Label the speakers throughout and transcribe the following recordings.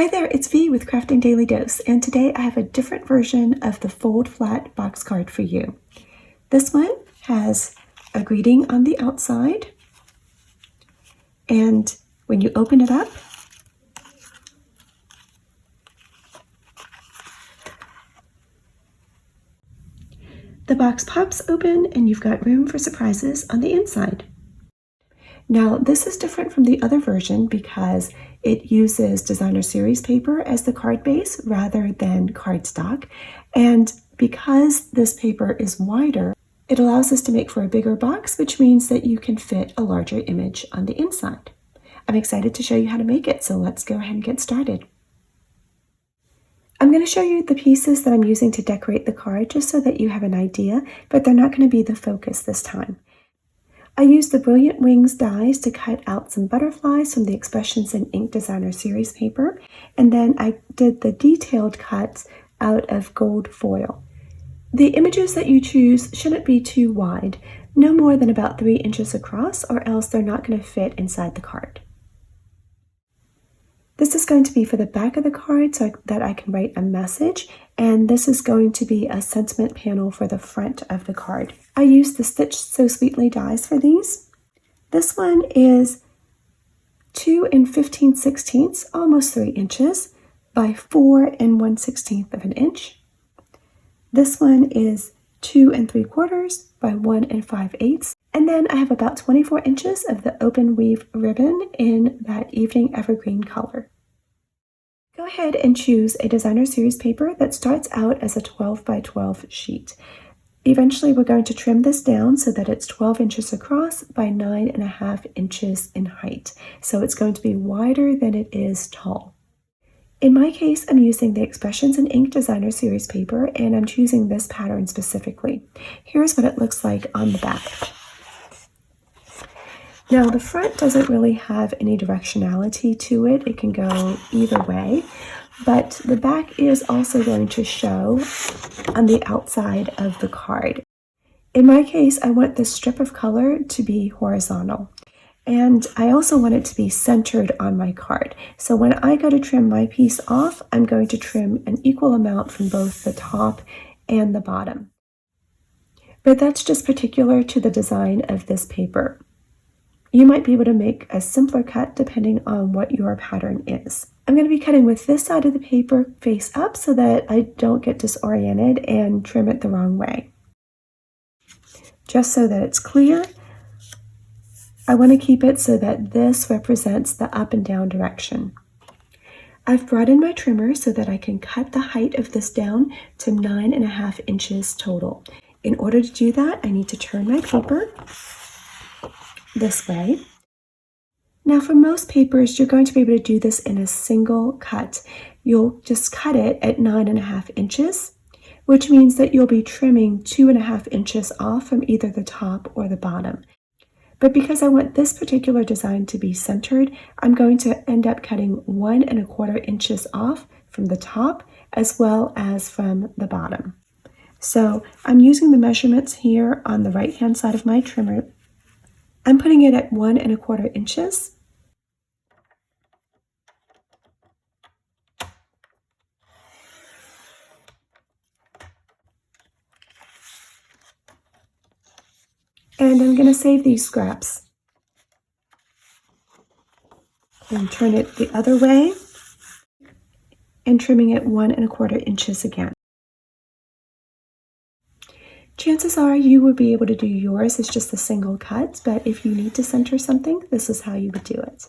Speaker 1: Hi there, it's V with Crafting Daily Dose, and today I have a different version of the fold flat box card for you. This one has a greeting on the outside, and when you open it up, the box pops open and you've got room for surprises on the inside. Now, this is different from the other version because it uses designer series paper as the card base rather than cardstock. And because this paper is wider, it allows us to make for a bigger box, which means that you can fit a larger image on the inside. I'm excited to show you how to make it, so let's go ahead and get started. I'm going to show you the pieces that I'm using to decorate the card just so that you have an idea, but they're not going to be the focus this time. I used the Brilliant Wings dies to cut out some butterflies from the Expressions in Ink Designer series paper, and then I did the detailed cuts out of gold foil. The images that you choose shouldn't be too wide, no more than about 3 inches across, or else they're not going to fit inside the card. This is going to be for the back of the card so that I can write a message, and this is going to be a sentiment panel for the front of the card. I used the Stitch So Sweetly dies for these. This one is 2 15/16, almost 3 inches, by 4 1/16 of an inch. This one is 2 3/4 by 1 5/8. And then I have about 24 inches of the open weave ribbon in that evening evergreen color. Go ahead and choose a designer series paper that starts out as a 12 by 12 sheet. Eventually we're going to trim this down so that it's 12 inches across by 9.5 inches in height. So it's going to be wider than it is tall. In my case, I'm using the Expressions in Ink Designer series paper, and I'm choosing this pattern specifically. Here's what it looks like on the back. Now, the front doesn't really have any directionality to it. It can go either way, but the back is also going to show on the outside of the card. In my case, I want this strip of color to be horizontal, and I also want it to be centered on my card. So when I go to trim my piece off, I'm going to trim an equal amount from both the top and the bottom. But that's just particular to the design of this paper. You might be able to make a simpler cut depending on what your pattern is. I'm going to be cutting with this side of the paper face up so that I don't get disoriented and trim it the wrong way. Just so that it's clear, I want to keep it so that this represents the up and down direction. I've brought in my trimmer so that I can cut the height of this down to 9.5 inches total. In order to do that, I need to turn my paper this way. Now, for most papers, you're going to be able to do this in a single cut. You'll just cut it at 9.5 inches, which means that you'll be trimming 2.5 inches off from either the top or the bottom. But because I want this particular design to be centered, I'm going to end up cutting 1 1/4 inches off from the top as well as from the bottom. So I'm using the measurements here on the right-hand side of my trimmer. I'm putting it at 1 1/4 inches. And I'm going to save these scraps and turn it the other way and trimming it 1 1/4 inches again. Chances are you will be able to do yours as just a single cut, but if you need to center something, this is how you would do it.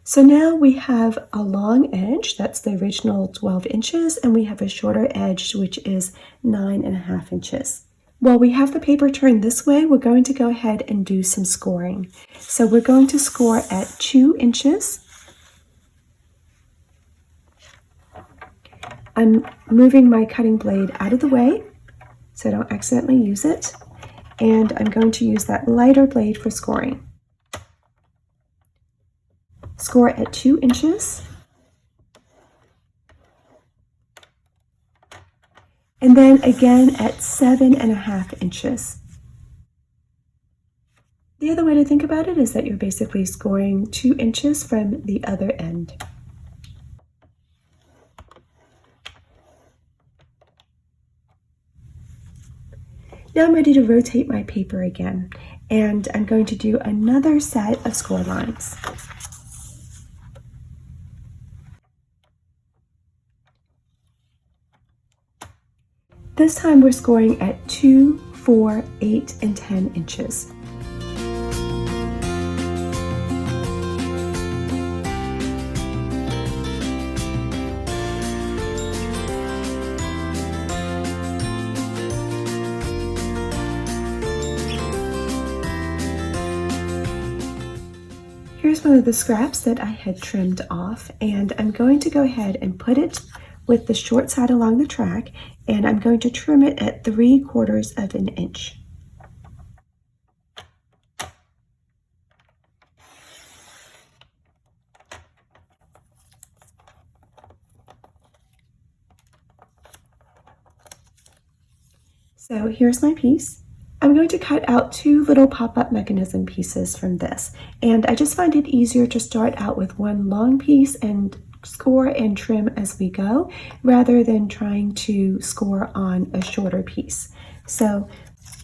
Speaker 1: So now we have a long edge, that's the original 12 inches, and we have a shorter edge, which is 9.5 inches. While we have the paper turned this way, we're going to go ahead and do some scoring. So we're going to score at 2 inches. I'm moving my cutting blade out of the way so I don't accidentally use it, and I'm going to use that lighter blade for scoring. Score at 2 inches, and then again at 7.5 inches. The other way to think about it is that you're basically scoring 2 inches from the other end. Now I'm ready to rotate my paper again, and I'm going to do another set of score lines. This time we're scoring at 2, 4, 8, and 10 inches. Here's one of the scraps that I had trimmed off, and I'm going to go ahead and put it with the short side along the track, and I'm going to trim it at 3/4 of an inch. So here's my piece. I'm going to cut out 2 little pop-up mechanism pieces from this, and I just find it easier to start out with one long piece and score and trim as we go, rather than trying to score on a shorter piece. So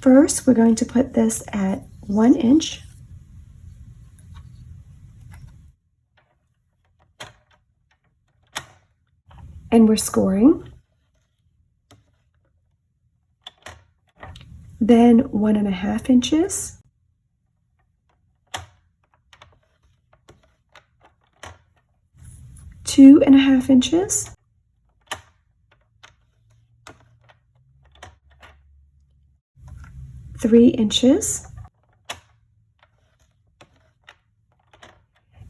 Speaker 1: first we're going to put this at 1 inch. And we're scoring. Then 1.5 inches. Two 2.5 inches. 3 inches.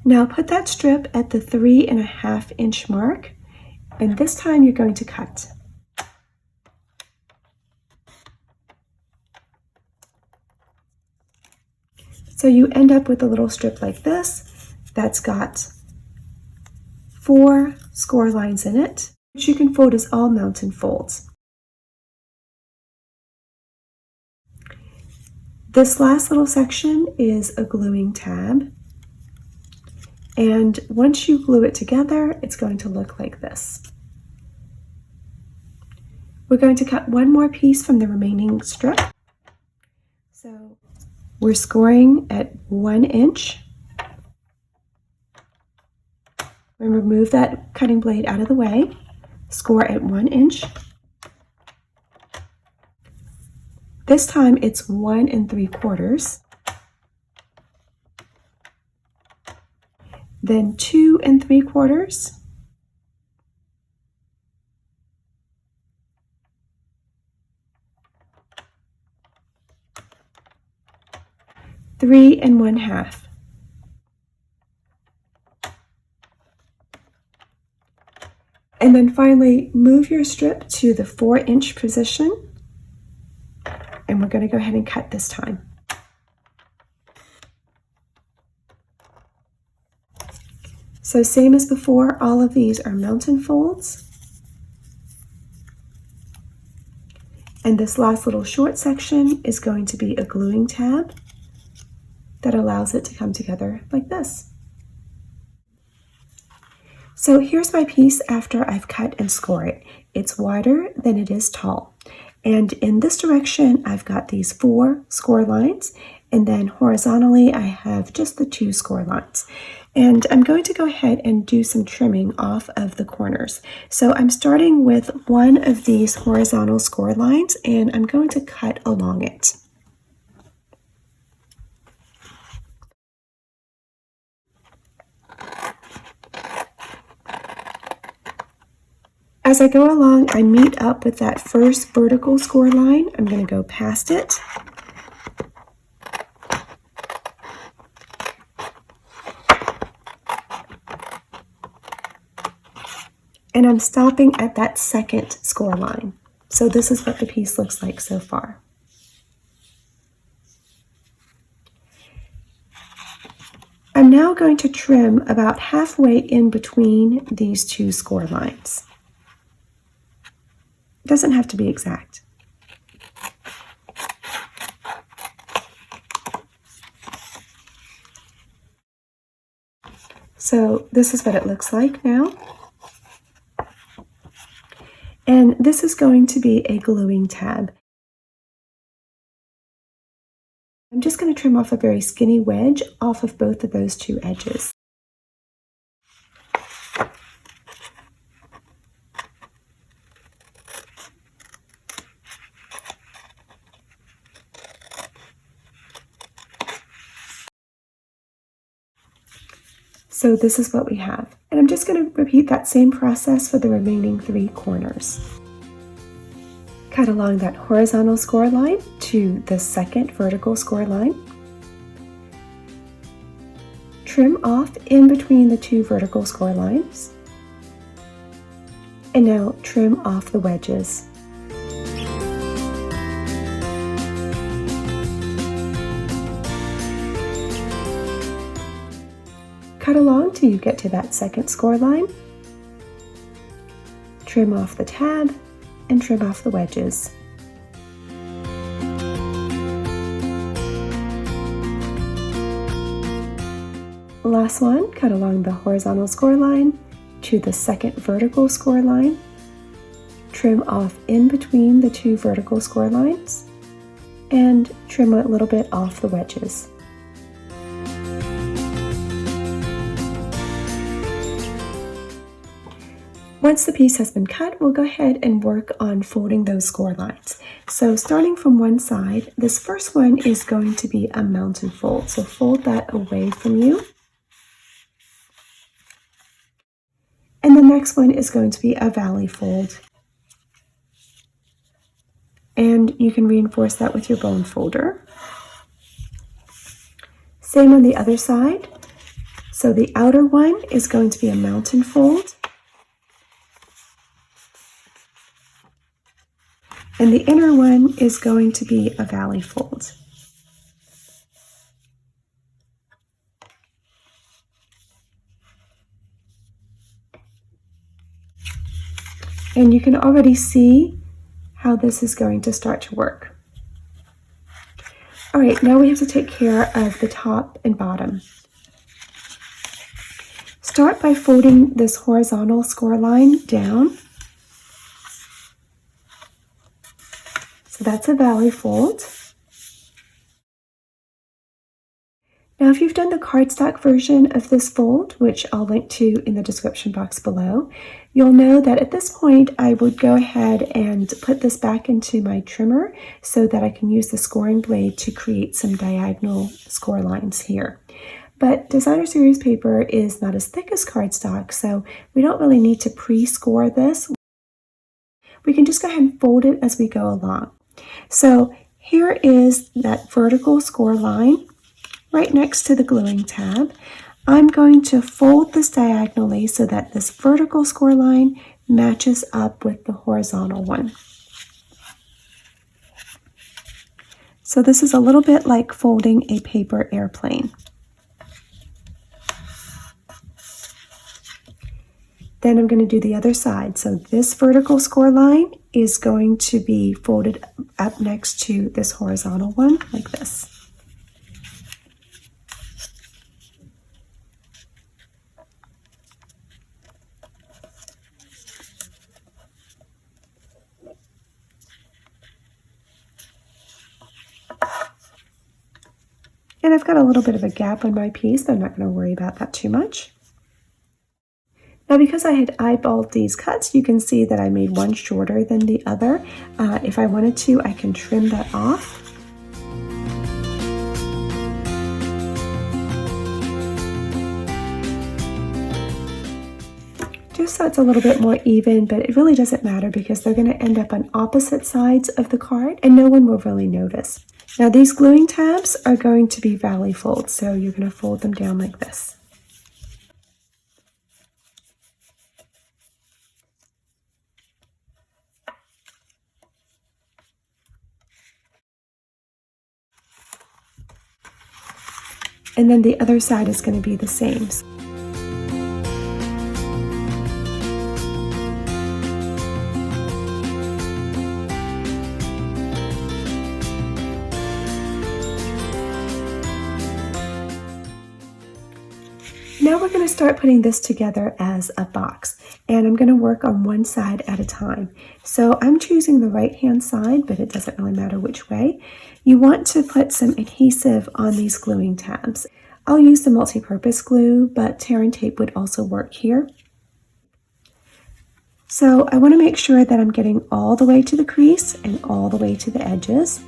Speaker 1: Now put that strip at the 3.5 inch mark, and this time you're going to cut. So you end up with a little strip like this that's got 4 score lines in it, which you can fold as all mountain folds. This last little section is a gluing tab, and once you glue it together, it's going to look like this. We're going to cut one more piece from the remaining strip. So we're scoring at 1 inch. We remove that cutting blade out of the way, score at 1 inch. This time it's 1 3/4. Then 2 3/4. Three 1/2. And then finally move your strip to the 4 inch position, and we're going to go ahead and cut this time. So same as before, all of these are mountain folds. And this last little short section is going to be a gluing tab that allows it to come together like this. So here's my piece after I've cut and scored it. It's wider than it is tall. And in this direction, I've got these 4 score lines, and then horizontally, I have just the 2 score lines. And I'm going to go ahead and do some trimming off of the corners. So I'm starting with one of these horizontal score lines, and I'm going to cut along it. As I go along, I meet up with that first vertical score line. I'm going to go past it. And I'm stopping at that second score line. So this is what the piece looks like so far. I'm now going to trim about halfway in between these 2 score lines. It doesn't have to be exact. So this is what it looks like now. And this is going to be a gluing tab. I'm just going to trim off a very skinny wedge off of both of those two edges. So this is what we have. And I'm just going to repeat that same process for the remaining 3 corners. Cut along that horizontal score line to the second vertical score line. Trim off in between the 2 vertical score lines. And now trim off the wedges. Cut along till you get to that second score line. Trim off the tab and trim off the wedges. Last one, cut along the horizontal score line to the second vertical score line. Trim off in between the 2 vertical score lines and trim a little bit off the wedges. Once the piece has been cut, we'll go ahead and work on folding those score lines. So starting from one side, this first one is going to be a mountain fold. So fold that away from you. And the next one is going to be a valley fold. And you can reinforce that with your bone folder. Same on the other side. So the outer one is going to be a mountain fold. And the inner one is going to be a valley fold. And you can already see how this is going to start to work. All right, now we have to take care of the top and bottom. Start by folding this horizontal score line down. So that's a valley fold. Now, if you've done the cardstock version of this fold, which I'll link to in the description box below, you'll know that at this point I would go ahead and put this back into my trimmer so that I can use the scoring blade to create some diagonal score lines here. But designer series paper is not as thick as cardstock, so we don't really need to pre-score this. We can just go ahead and fold it as we go along. So here is that vertical score line right next to the gluing tab. I'm going to fold this diagonally so that this vertical score line matches up with the horizontal one. So this is a little bit like folding a paper airplane. Then I'm going to do the other side. So this vertical score line is going to be folded up next to this horizontal one, like this. And I've got a little bit of a gap on my piece, but I'm not going to worry about that too much. Now, because I had eyeballed these cuts, you can see that I made one shorter than the other. If I wanted to, I can trim that off. Just so it's a little bit more even, but it really doesn't matter because they're going to end up on opposite sides of the card and no one will really notice. Now, these gluing tabs are going to be valley folds, so you're going to fold them down like this. And then the other side is going to be the same. Now we're going to start putting this together as a box, and I'm going to work on one side at a time. So I'm choosing the right hand side, but it doesn't really matter which way. You want to put some adhesive on these gluing tabs. I'll use the multi-purpose glue, but tear and tape would also work here. So I want to make sure that I'm getting all the way to the crease and all the way to the edges.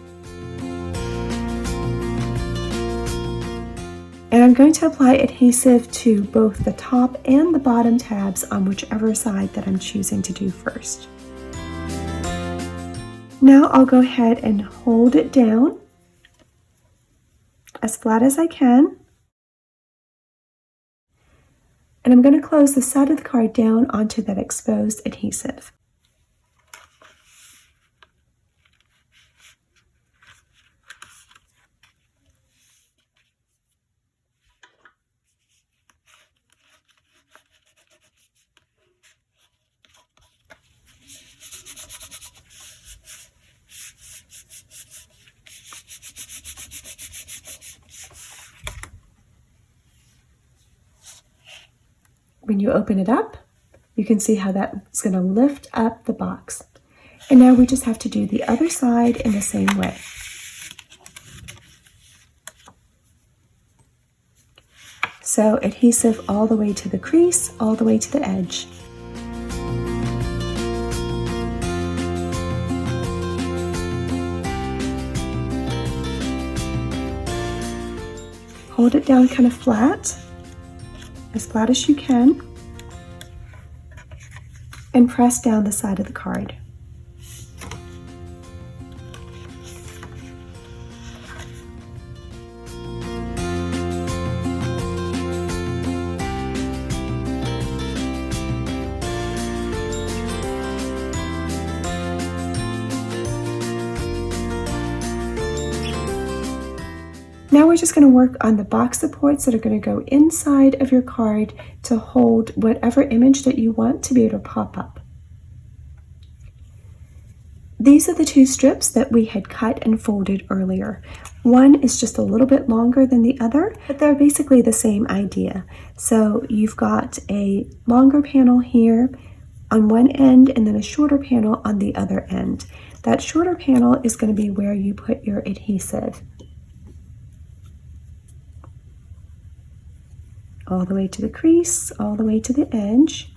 Speaker 1: And I'm going to apply adhesive to both the top and the bottom tabs on whichever side that I'm choosing to do first. Now I'll go ahead and hold it down as flat as I can. And I'm going to close the side of the card down onto that exposed adhesive. When you open it up, you can see how that's going to lift up the box. And now we just have to do the other side in the same way. So adhesive all the way to the crease, all the way to the edge. Hold it down kind of flat, as flat as you can, and press down the side of the card. Now we're just going to work on the box supports that are going to go inside of your card to hold whatever image that you want to be able to pop up. These are the two strips that we had cut and folded earlier. One is just a little bit longer than the other, but they're basically the same idea. So you've got a longer panel here on one end and then a shorter panel on the other end. That shorter panel is going to be where you put your adhesive. All the way to the crease, all the way to the edge.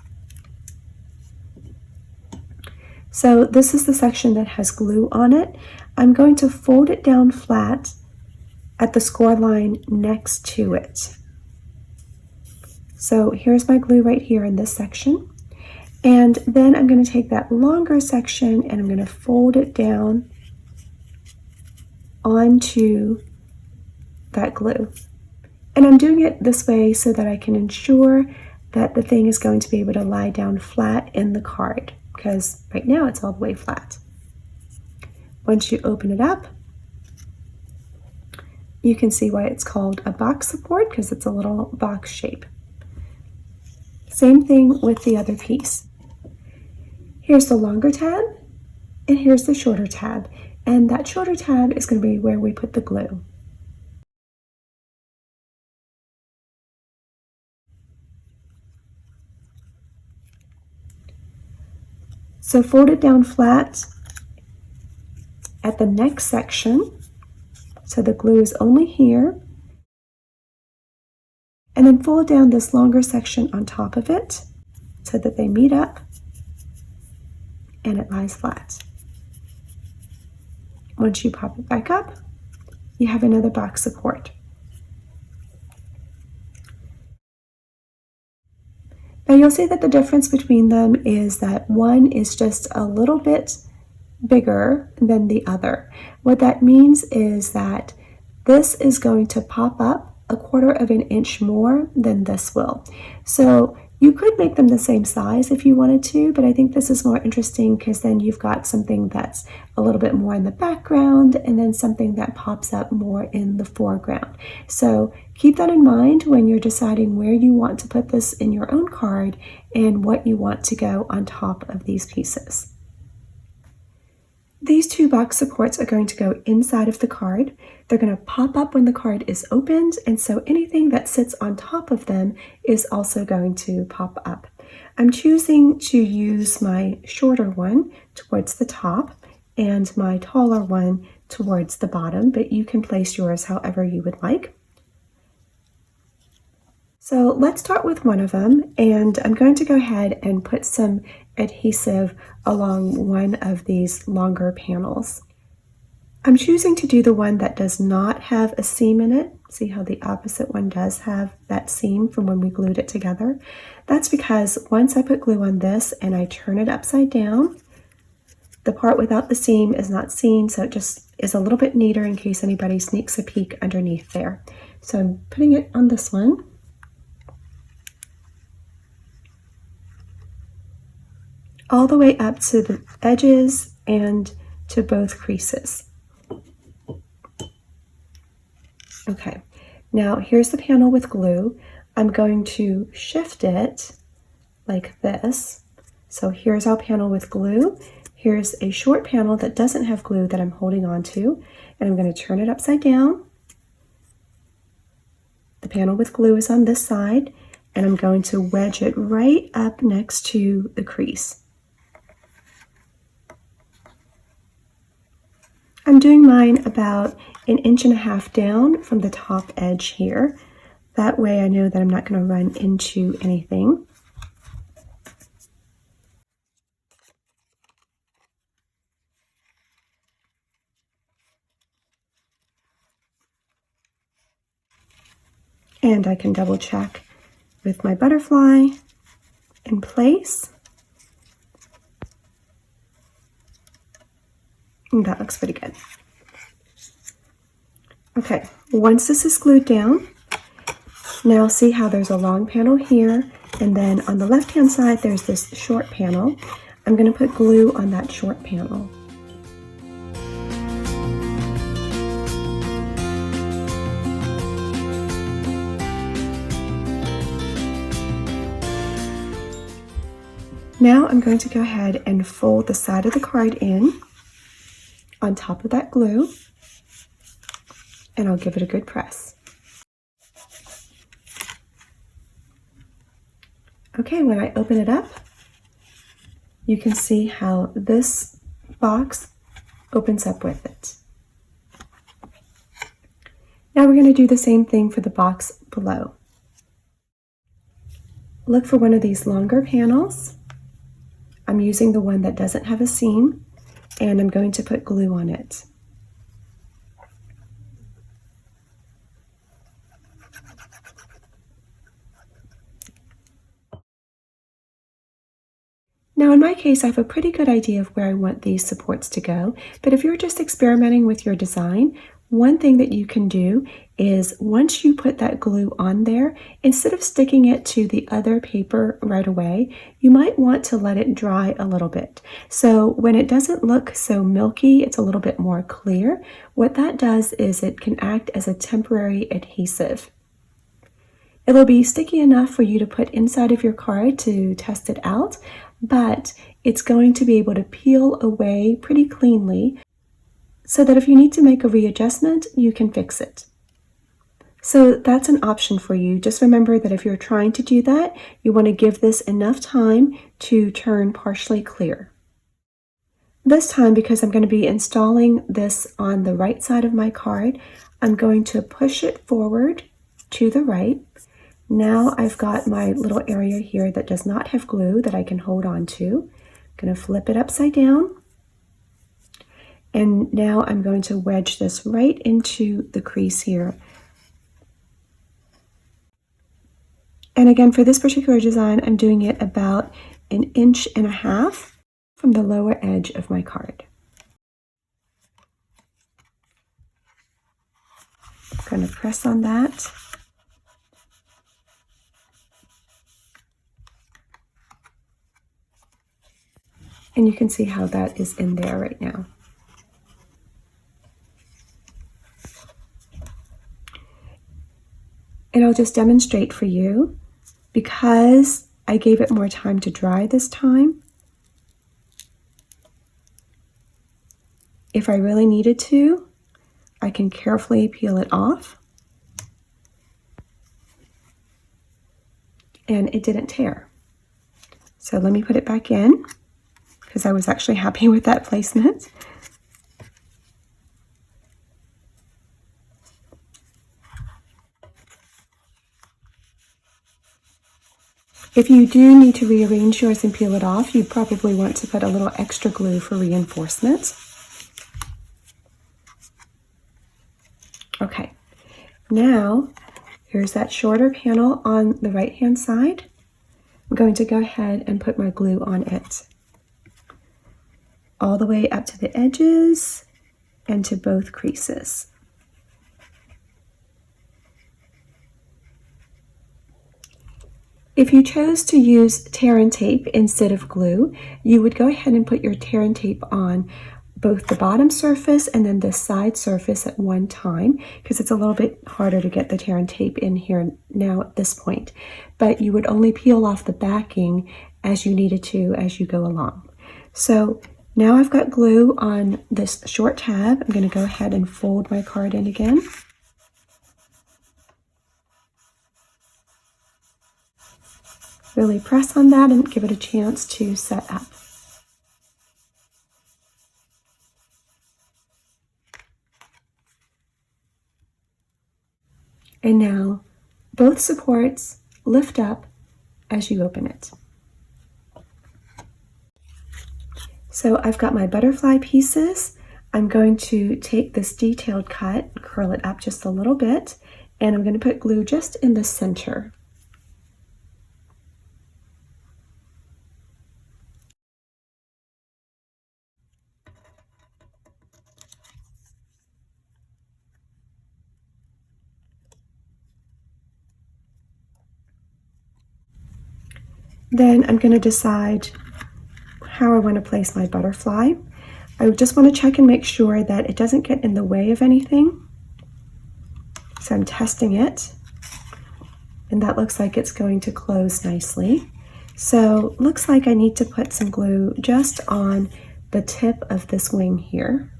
Speaker 1: So this is the section that has glue on it. I'm going to fold it down flat at the score line next to it. So here's my glue right here in this section. And then I'm going to take that longer section and I'm going to fold it down onto that glue. And I'm doing it this way so that I can ensure that the thing is going to be able to lie down flat in the card, because right now it's all the way flat. Once you open it up, you can see why it's called a box support, because it's a little box shape. Same thing with the other piece. Here's the longer tab, and here's the shorter tab. And that shorter tab is going to be where we put the glue. So fold it down flat at the next section, so the glue is only here, and then fold down this longer section on top of it so that they meet up and it lies flat. Once you pop it back up, you have another box support. Now you'll see that the difference between them is that one is just a little bit bigger than the other. What that means is that this is going to pop up 1/4 of an inch more than this will. So you could make them the same size if you wanted to, but I think this is more interesting because then you've got something that's a little bit more in the background and then something that pops up more in the foreground. So keep that in mind when you're deciding where you want to put this in your own card and what you want to go on top of these pieces. These two box supports are going to go inside of the card. They're going to pop up when the card is opened, and so anything that sits on top of them is also going to pop up. I'm choosing to use my shorter one towards the top and my taller one towards the bottom, but you can place yours however you would like. So let's start with one of them, and I'm going to go ahead and put some adhesive along one of these longer panels. I'm choosing to do the one that does not have a seam in it. See how the opposite one does have that seam from when we glued it together? That's because once I put glue on this and I turn it upside down, the part without the seam is not seen, so it just is a little bit neater in case anybody sneaks a peek underneath there. So I'm putting it on this one. All the way up to the edges and to both creases. Okay, now here's the panel with glue. I'm going to shift it like this. So here's our panel with glue. Here's a short panel that doesn't have glue that I'm holding on to, and I'm going to turn it upside down. The panel with glue is on this side, and I'm going to wedge it right up next to the crease. I'm doing mine about 1.5 inches down from the top edge here. That way I know that I'm not going to run into anything. And I can double check with my butterfly in place. And that looks pretty good. Okay, once this is glued down, now see how there's a long panel here, and then on the left-hand side there's this short panel. I'm going to put glue on that short panel. Now I'm going to go ahead and fold the side of the card in on top of that glue, and I'll give it a good press. Okay, when I open it up, you can see how this box opens up with it. Now we're going to do the same thing for the box below. Look for one of these longer panels. I'm using the one that doesn't have a seam, and I'm going to put glue on it. Now in my case, I have a pretty good idea of where I want these supports to go, but if you're just experimenting with your design, one thing that you can do is once you put that glue on there, instead of sticking it to the other paper right away, you might want to let it dry a little bit. So when it doesn't look so milky, it's a little bit more clear. What that does is it can act as a temporary adhesive. It'll be sticky enough for you to put inside of your card to test it out, but it's going to be able to peel away pretty cleanly so that if you need to make a readjustment, you can fix it. So that's an option for you. Just remember that if you're trying to do that, you want to give this enough time to turn partially clear. This time, because I'm going to be installing this on the right side of my card, I'm going to push it forward to the right. Now I've got my little area here that does not have glue that I can hold on to. I'm going to flip it upside down. And now I'm going to wedge this right into the crease here. And again, for this particular design, I'm doing it about 1.5 inches from the lower edge of my card. I'm going to press on that. And you can see how that is in there right now. And I'll just demonstrate for you, because I gave it more time to dry this time. If I really needed to, I can carefully peel it off. And it didn't tear. So let me put it back in because I was actually happy with that placement. If you do need to rearrange yours and peel it off, you probably want to put a little extra glue for reinforcement. Okay, now here's that shorter panel on the right-hand side. I'm going to go ahead and put my glue on it, all the way up to the edges and to both creases. If you chose to use tear and tape instead of glue, you would go ahead and put your tear and tape on both the bottom surface and then the side surface at one time, because it's a little bit harder to get the tear and tape in here now at this point. But you would only peel off the backing as you needed to as you go along. So now I've got glue on this short tab. I'm going to go ahead and fold my card in again. Really press on that and give it a chance to set up. And now both supports lift up as you open it. So I've got my butterfly pieces. I'm going to take this detailed cut, curl it up just a little bit, and I'm going to put glue just in the center. Then I'm going to decide how I want to place my butterfly. I just want to check and make sure that it doesn't get in the way of anything. So I'm testing it, and that looks like it's going to close nicely. So looks like I need to put some glue just on the tip of this wing here.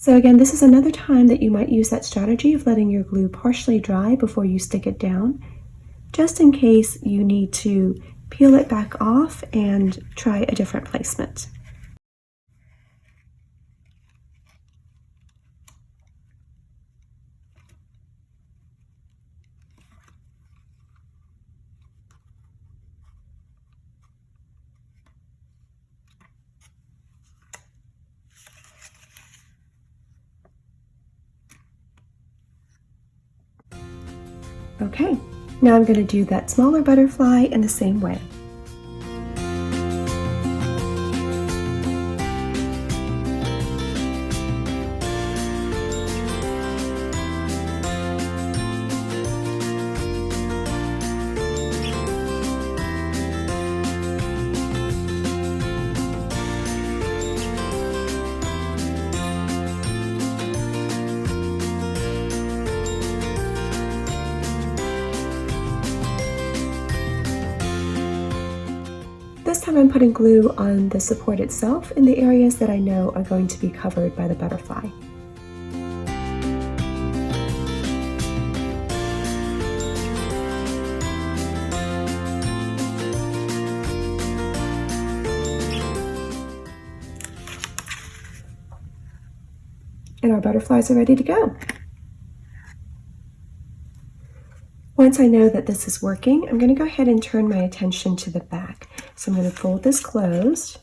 Speaker 1: So again, this is another time that you might use that strategy of letting your glue partially dry before you stick it down, just in case you need to peel it back off and try a different placement. Okay, now I'm going to do that smaller butterfly in the same way. This time I'm putting glue on the support itself in the areas that I know are going to be covered by the butterfly. And our butterflies are ready to go. Once I know that this is working, I'm going to go ahead and turn my attention to the back. So I'm going to fold this closed.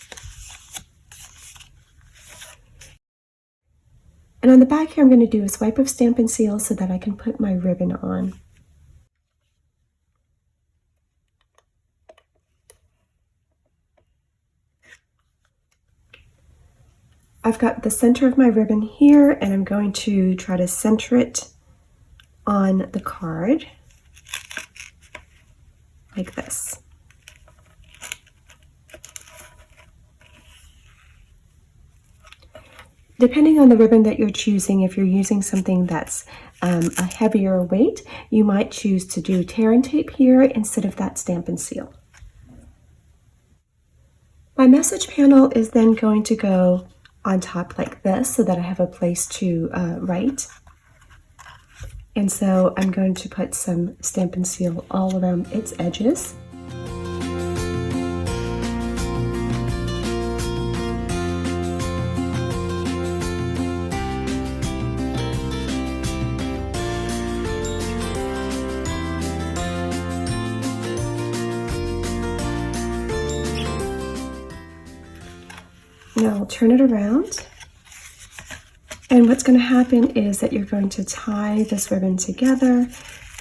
Speaker 1: And on the back here, I'm going to do a swipe of Stampin' Seal so that I can put my ribbon on. I've got the center of my ribbon here, and I'm going to try to center it on the card like this. Depending on the ribbon that you're choosing, if you're using something that's a heavier weight, you might choose to do tear and tape here instead of that Stampin' Seal. My message panel is then going to go on top like this so that I have a place to write. And so I'm going to put some Stampin' Seal all around its edges. Now I'll turn it around, and what's going to happen is that you're going to tie this ribbon together,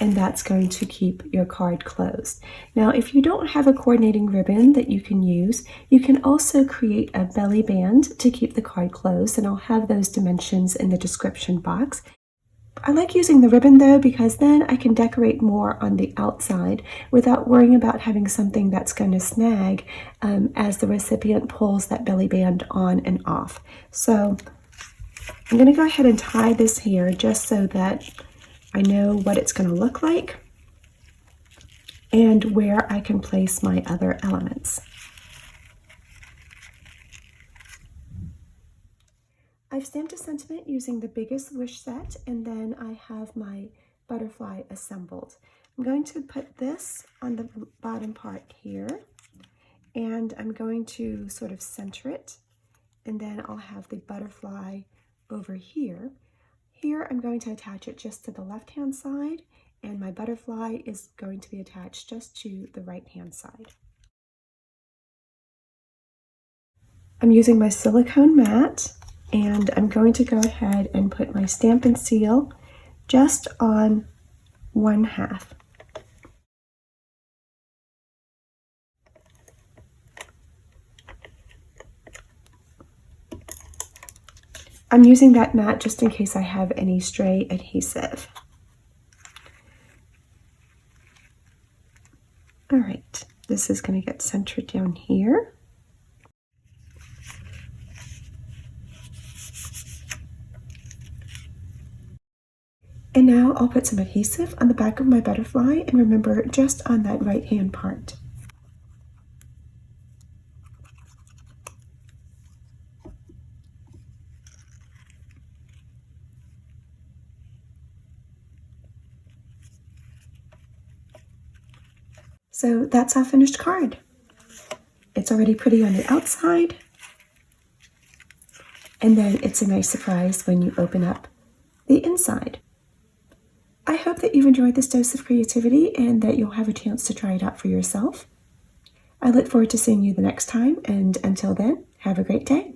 Speaker 1: and that's going to keep your card closed. Now if you don't have a coordinating ribbon that you can use, you can also create a belly band to keep the card closed, and I'll have those dimensions in the description box. I like using the ribbon though, because then I can decorate more on the outside without worrying about having something that's going to snag as the recipient pulls that belly band on and off. So I'm going to go ahead and tie this here just so that I know what it's going to look like and where I can place my other elements. I've stamped a sentiment using the biggest wish set, and then I have my butterfly assembled. I'm going to put this on the bottom part here, and I'm going to sort of center it, and then I'll have the butterfly over here. Here I'm going to attach it just to the left-hand side, and my butterfly is going to be attached just to the right-hand side. I'm using my silicone mat, and I'm going to go ahead and put my Stampin' Seal just on one half. I'm using that mat just in case I have any stray adhesive. All right, this is going to get centered down here. And now I'll put some adhesive on the back of my butterfly, and remember, just on that right-hand part. So that's our finished card. It's already pretty on the outside, and then it's a nice surprise when you open up the inside. I hope that you've enjoyed this dose of creativity and that you'll have a chance to try it out for yourself. I look forward to seeing you the next time, and until then, have a great day.